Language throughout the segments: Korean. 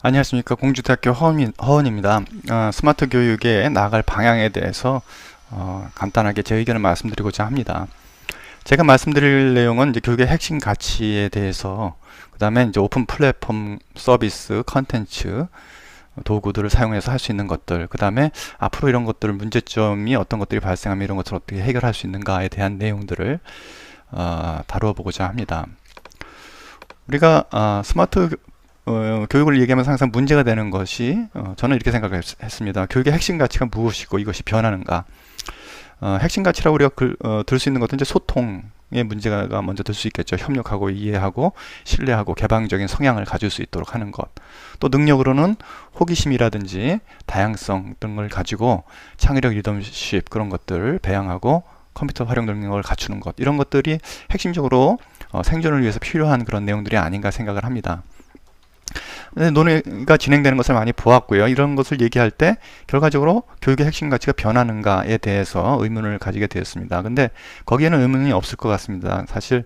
안녕하십니까. 공주대학교 허은입니다. 스마트 교육에 나아갈 방향에 대해서 간단하게 제 의견을 말씀드리고자 합니다. 제가 말씀드릴 내용은 이제 교육의 핵심 가치에 대해서, 그 다음에 이제 오픈 플랫폼 서비스, 컨텐츠, 도구들을 사용해서 할 수 있는 것들, 그 다음에 앞으로 이런 것들, 문제점이 어떤 것들이 발생하면 이런 것들을 어떻게 해결할 수 있는가에 대한 내용들을 다루어 보고자 합니다. 우리가 스마트 교육을 얘기하면서 항상 문제가 되는 것이, 저는 이렇게 생각했습니다. 교육의 핵심 가치가 무엇이고 이것이 변하는가. 핵심 가치라고 우리가 들 수 있는 것은 이제 소통의 문제가 먼저 들 수 있겠죠. 협력하고 이해하고 신뢰하고 개방적인 성향을 가질 수 있도록 하는 것. 또 능력으로는 호기심이라든지 다양성 등을 가지고 창의력, 리더십 그런 것들을 배양하고 컴퓨터 활용 능력을 갖추는 것. 이런 것들이 핵심적으로 생존을 위해서 필요한 그런 내용들이 아닌가 생각을 합니다. 논의가 진행되는 것을 많이 보았고요. 이런 것을 얘기할 때 결과적으로 교육의 핵심 가치가 변하는가에 대해서 의문을 가지게 되었습니다. 근데 거기에는 의문이 없을 것 같습니다. 사실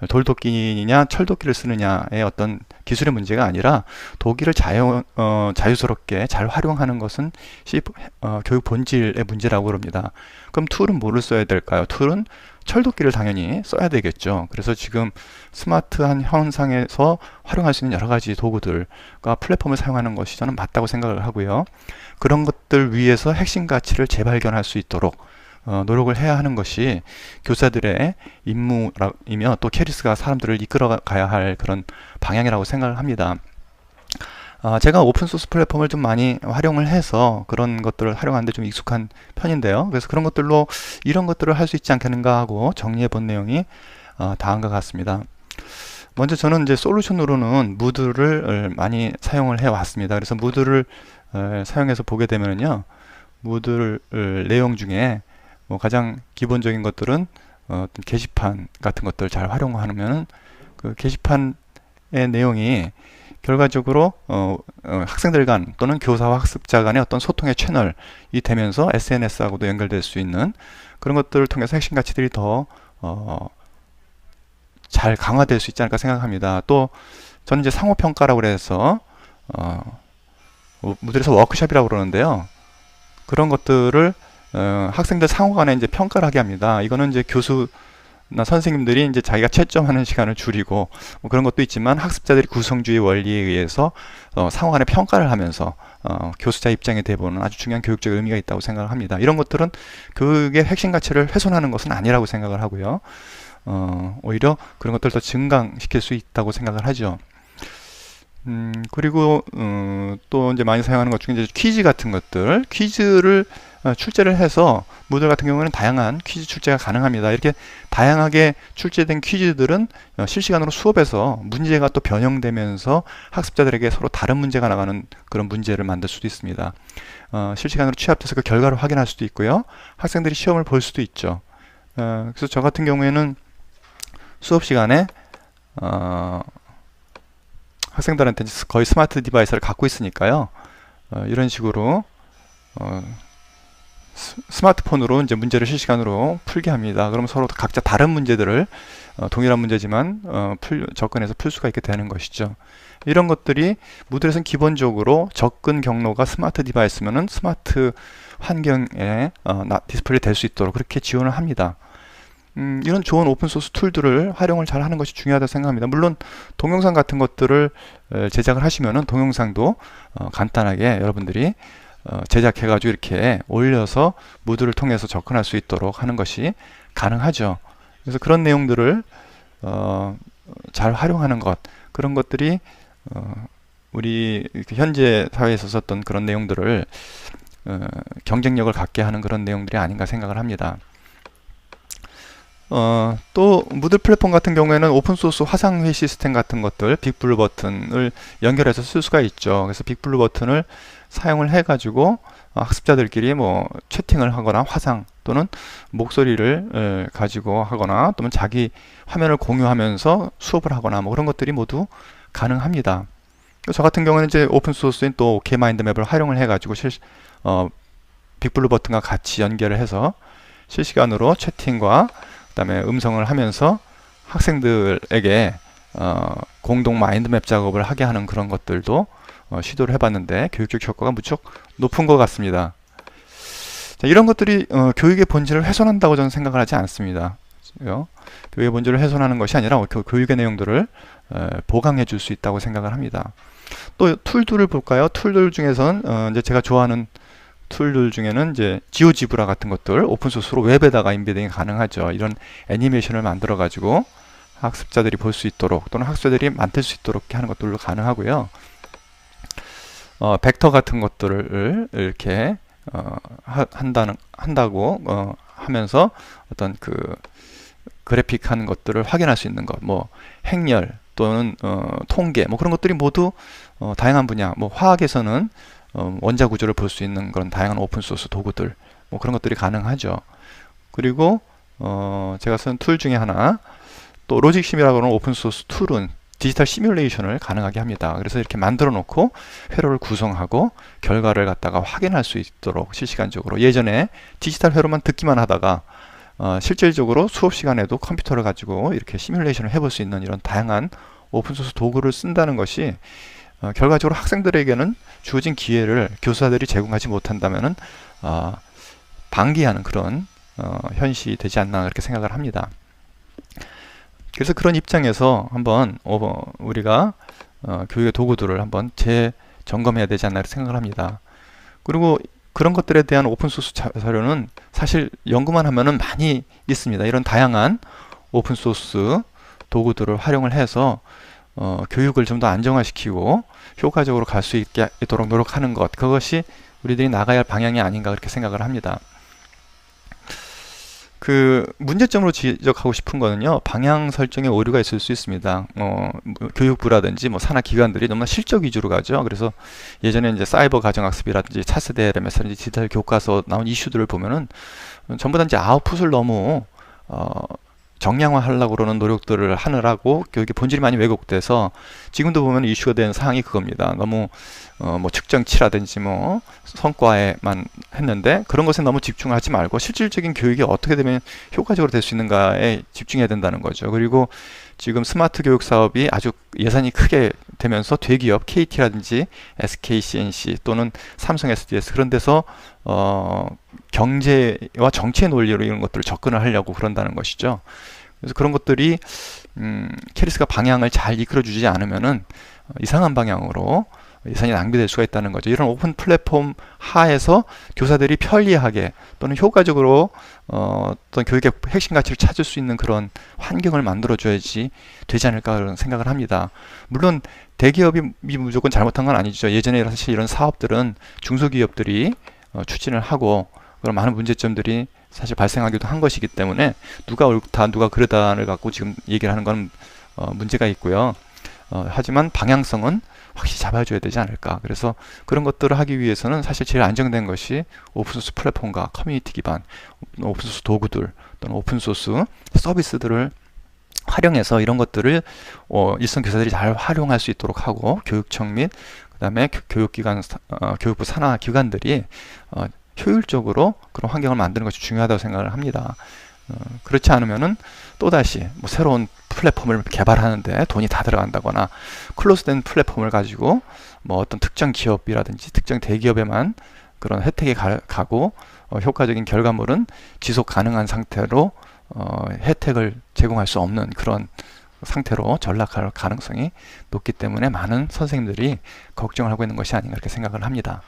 돌도끼냐 철도끼를 쓰느냐의 어떤 기술의 문제가 아니라 도끼를 자유스럽게 잘 활용하는 것은 교육 본질의 문제라고 그럽니다. 그럼 툴은 뭐를 써야 될까요? 툴은 철도끼를 당연히 써야 되겠죠. 그래서 지금 스마트한 현상에서 활용할 수 있는 여러 가지 도구들과 플랫폼을 사용하는 것이 저는 맞다고 생각을 하고요. 그런 것들 위해서 핵심 가치를 재발견할 수 있도록 노력을 해야 하는 것이 교사들의 임무이며 또 캐리스가 사람들을 이끌어 가야 할 그런 방향이라고 생각을 합니다. 제가 오픈소스 플랫폼을 좀 많이 활용을 해서 그런 것들을 활용하는데 좀 익숙한 편인데요. 그래서 그런 것들로 이런 것들을 할 수 있지 않겠는가 하고 정리해 본 내용이 다음과 같습니다. 먼저 저는 이제 솔루션으로는 무드를 많이 사용을 해 왔습니다. 그래서 무드를 사용해서 보게 되면요, 무드 내용 중에 뭐 가장 기본적인 것들은 어떤 게시판 같은 것들 잘 활용하면 그 게시판의 내용이 결과적으로 학생들 간 또는 교사와 학습자 간의 어떤 소통의 채널이 되면서 SNS하고도 연결될 수 있는 그런 것들을 통해서 핵심 가치들이 더 잘 강화될 수 있지 않을까 생각합니다. 또 저는 이제 상호평가라고 해서 무들에서 워크숍이라고 그러는데요. 그런 것들을 학생들 상호 간에 이제 평가를 하게 합니다. 이거는 이제 교수나 선생님들이 이제 자기가 채점하는 시간을 줄이고 뭐 그런 것도 있지만 학습자들이 구성주의 원리에 의해서 상호 간에 평가를 하면서 교수자 입장에 대보는 아주 중요한 교육적 의미가 있다고 생각을 합니다. 이런 것들은 교육의 핵심 가치를 훼손하는 것은 아니라고 생각을 하고요. 오히려 그런 것들을 더 증강시킬 수 있다고 생각을 하죠. 그리고 또 이제 많이 사용하는 것 중에 이제 퀴즈 같은 것들, 퀴즈를 출제를 해서 무들 같은 경우는 다양한 퀴즈 출제가 가능합니다. 이렇게 다양하게 출제된 퀴즈들은 실시간으로 수업에서 문제가 또 변형되면서 학습자들에게 서로 다른 문제가 나가는 그런 문제를 만들 수도 있습니다. 실시간으로 취합돼서 그 결과를 확인할 수도 있고요. 학생들이 시험을 볼 수도 있죠. 그래서 저 같은 경우에는 수업 시간에 학생들한테 거의 스마트 디바이스를 갖고 있으니까요. 이런 식으로 스마트폰으로 이제 문제를 실시간으로 풀게 합니다. 그러면 서로 각자 다른 문제들을 동일한 문제지만 접근해서 풀 수가 있게 되는 것이죠. 이런 것들이 무들에서는 기본적으로 접근 경로가 스마트 디바이스면은 스마트 환경에 디스플레이 될 수 있도록 그렇게 지원을 합니다. 이런 좋은 오픈소스 툴들을 활용을 잘 하는 것이 중요하다고 생각합니다. 물론 동영상 같은 것들을 제작을 하시면은 동영상도 간단하게 여러분들이 제작해 가지고 이렇게 올려서 무드를 통해서 접근할 수 있도록 하는 것이 가능하죠. 그래서 그런 내용들을 잘 활용하는 것, 그런 것들이 우리 현재 사회에서 썼던 그런 내용들을 경쟁력을 갖게 하는 그런 내용들이 아닌가 생각을 합니다. 또 무드 플랫폼 같은 경우에는 오픈소스 화상회의 시스템 같은 것들, 빅블루 버튼을 연결해서 쓸 수가 있죠. 그래서 빅블루 버튼을 사용을 해가지고 학습자들끼리 뭐 채팅을 하거나 화상 또는 목소리를 가지고 하거나 또는 자기 화면을 공유하면서 수업을 하거나 뭐 그런 것들이 모두 가능합니다. 저 같은 경우는 이제 오픈소스인 또 OK마인드맵을 활용을 해가지고 빅블루 버튼과 같이 연결을 해서 실시간으로 채팅과 그다음에 음성을 하면서 학생들에게 공동 마인드맵 작업을 하게 하는 그런 것들도 시도를 해봤는데 교육적 효과가 무척 높은 것 같습니다. 자, 이런 것들이 교육의 본질을 훼손한다고 저는 생각을 하지 않습니다. 교육의 본질을 훼손하는 것이 아니라 교육의 내용들을 보강해 줄 수 있다고 생각을 합니다. 또 툴들을 볼까요? 툴들 중에서는 이제 제가 좋아하는 툴들 중에는 이제 지오지브라 같은 것들 오픈소스로 웹에다가 인베딩이 가능하죠. 이런 애니메이션을 만들어 가지고 학습자들이 볼 수 있도록 또는 학생들이 만들 수 있도록 하는 것들도 가능하고요. 벡터 같은 것들을 이렇게 한다고 하면서 어떤 그 그래픽 하는 것들을 확인할 수 있는 것, 뭐 행렬 또는 통계, 뭐 그런 것들이 모두 다양한 분야, 뭐 화학에서는 원자 구조를 볼 수 있는 그런 다양한 오픈소스 도구들, 뭐 그런 것들이 가능하죠. 그리고 제가 쓴 툴 중에 하나, 또 로직심이라고 하는 오픈소스 툴은 디지털 시뮬레이션을 가능하게 합니다. 그래서 이렇게 만들어 놓고 회로를 구성하고 결과를 갖다가 확인할 수 있도록 실시간적으로, 예전에 디지털 회로만 듣기만 하다가 실질적으로 수업 시간에도 컴퓨터를 가지고 이렇게 시뮬레이션을 해볼 수 있는 이런 다양한 오픈소스 도구를 쓴다는 것이 결과적으로 학생들에게는 주어진 기회를 교사들이 제공하지 못한다면은 방기하는 그런 현실이 되지 않나 그렇게 생각을 합니다. 그래서 그런 입장에서 한번 우리가 교육의 도구들을 한번 재점검해야 되지 않나 생각을 합니다. 그리고 그런 것들에 대한 오픈소스 자료는 사실 연구만 하면은 많이 있습니다. 이런 다양한 오픈소스 도구들을 활용을 해서 교육을 좀 더 안정화시키고 효과적으로 갈 수 있도록 노력하는 것, 그것이 우리들이 나가야 할 방향이 아닌가 그렇게 생각을 합니다. 그 문제점으로 지적하고 싶은 거는요, 방향 설정에 오류가 있을 수 있습니다. 교육부라든지 뭐 산하 기관들이 너무나 실적 위주로 가죠. 그래서 예전에 이제 사이버 가정학습이라든지 차세대 LMS라든지 디지털 교과서 나온 이슈들을 보면은 전부 다 이제 아웃풋을 너무 정량화 하려고 그러는 노력들을 하느라고 교육의 본질이 많이 왜곡돼서 지금도 보면 이슈가 된 사항이 그겁니다. 너무 뭐 측정치라든지 뭐 성과에만 했는데 그런 것에 너무 집중하지 말고 실질적인 교육이 어떻게 되면 효과적으로 될 수 있는가에 집중해야 된다는 거죠. 그리고 지금 스마트 교육 사업이 아주 예산이 크게 되면서 대기업 KT라든지 SK CNC 또는 삼성 SDS 그런 데서 경제와 정치의 논리로 이런 것들을 접근을 하려고 그런다는 것이죠. 그래서 그런 것들이 캐리스가 방향을 잘 이끌어주지 않으면은 이상한 방향으로 예산이 낭비될 수가 있다는 거죠. 이런 오픈 플랫폼 하에서 교사들이 편리하게 또는 효과적으로 어떤 교육의 핵심 가치를 찾을 수 있는 그런 환경을 만들어줘야지 되지 않을까 그런 생각을 합니다. 물론 대기업이 무조건 잘못한 건 아니죠. 예전에 사실 이런 사업들은 중소기업들이 추진을 하고 그런 많은 문제점들이 사실 발생하기도 한 것이기 때문에 누가 옳다 누가 그르다를 갖고 지금 얘기를 하는 건 문제가 있고요. 하지만 방향성은 확실히 잡아줘야 되지 않을까. 그래서 그런 것들을 하기 위해서는 사실 제일 안정된 것이 오픈소스 플랫폼과 커뮤니티 기반 오픈소스 도구들 또는 오픈소스 서비스들을 활용해서 이런 것들을 일선 교사들이 잘 활용할 수 있도록 하고 교육청 및 그 다음에 교육기관, 교육부 산하 기관들이 효율적으로 그런 환경을 만드는 것이 중요하다고 생각을 합니다. 그렇지 않으면은 또다시 뭐 새로운 플랫폼을 개발하는데 돈이 다 들어간다거나 클로즈된 플랫폼을 가지고 뭐 어떤 특정 기업이라든지 특정 대기업에만 그런 혜택이 가고 효과적인 결과물은 지속 가능한 상태로 혜택을 제공할 수 없는 그런 상태로 전락할 가능성이 높기 때문에 많은 선생님들이 걱정을 하고 있는 것이 아닌가 이렇게 생각을 합니다.